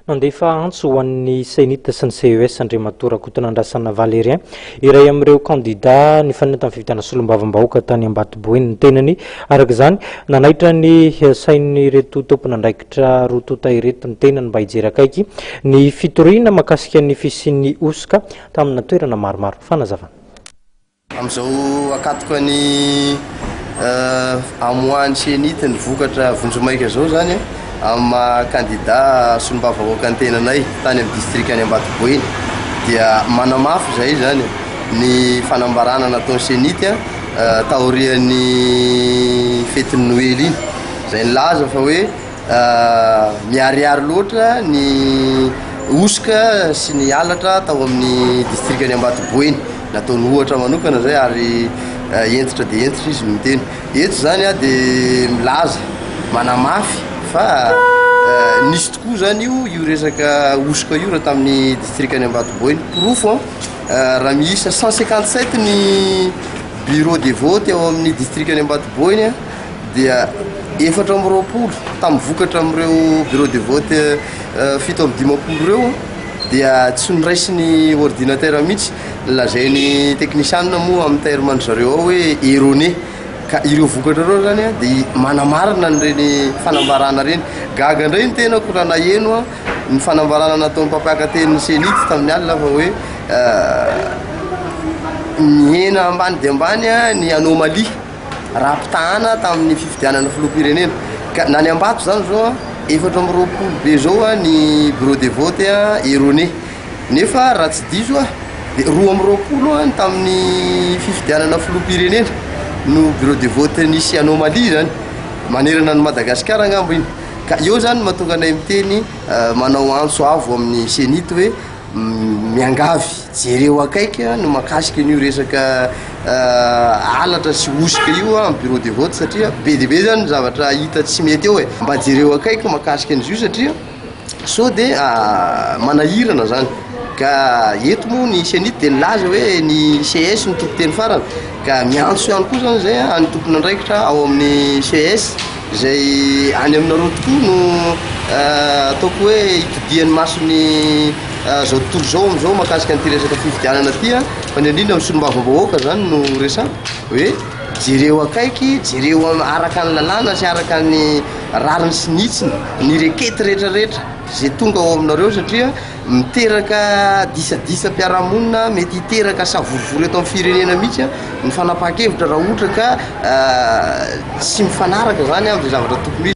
nandefa antso ho an'ny senita sy ny CES Andriamatora Kotonandrasana Valérien iray amin'ireo kandida nifanina tamin'ny fividiana solombavam-bahoaka tany Ambatoboeny ny tenany. Araka izany nanaitra ny sain'ny reto tompon'andraikitra roa tota ireto ny tenany mba hijery akaiky ny fitoriana makasika ny fisian'ny osika tamina toerana maromaro. Fanazavana amin'izao akatoka ny amoahany senita ny vokatra vonjomaika zao zany amin'ny kandida solombavavahoaka ny tenanay tany amin'ny district any Ambatoboeny dia manamafy zay zany ny fanambarana nataon'ny senita taorian'ny fetin'ny Noely iny zay nilaza fa hoe miariary loatra ny osika sy ny alatra tao amin'ny district any Ambatoboeny nataony ohatra manokana zay ary entitra dia entitra izy miteny eto zany dia milaza manamafy fa nisy tokoa zany io resaka osika io raha tamin'ny district any Ambatoboeny pirofo raha miisa 157 ny bureau de vote ao amin'ny district any Ambatoboeny dia 420 tamin'ny vokatra amin'ireo bureau de vote 720 reo dia tsy niraisiny ordinateur mihitsy lazainy technicienne moa amin'ny terme zareo ao hoe erroné ka ireo vokatra reo zany dia manamarina nyreny fanambarana reny gaga indray ny tena ko raha naheno ny fanambarana nataon'ny mpampiaka tenin'ny senita tamin'ny alina fa hoe miena ambany dia ambany ny anomalie raha-pitahana tamin'ny fifidianana filoham-pirenena ka na ny Ambato zany zao 420 be zao ny bureau de vote erroné nefa raha tsy diso dia 220 tamin'ny fifidianana filoham-pirenena no bureau de vote nisy anomalie zany manerana ny Madagasikara angambo iny ka eo zany mahatonga anay miteny manao antso avo amin'ny senita hoe miangavy jereo akaiky no makasika an'io resaka alatra sy osika io amin'ny bureau de vote satria be dia be zany zavatra hita tsy mety eo mba jereo akaiky makasika an'izy io satria so dia manahirana zany ka eto moa ny senita dia nilaza hoe ny CS ny tompon-teny farany ka miantso ihany koa zany zay any tompony andraikitra ao amin'ny CS zay any aminareo tokoa no ataoko hoe hitodian'ny masony zao tontolo zao am'izao makasika an'ity resaka fifidianana aty fa ny indrindra amin'ny solombavambahoaka zany no resaka hoe jereo akaiky jereo araka ny lalàna sy araka ny rariny sy nitsiny ny rekety rehetrarehetra zay tonga ao aminareo satria miteraka disadisa mpiarahamonina mety hiteraka savorivory eto amin'ny firenena mihitsy ny fanapahan-kevitra raha ohatra ka tsy mifanaraka zany amin'izay zavatra tokony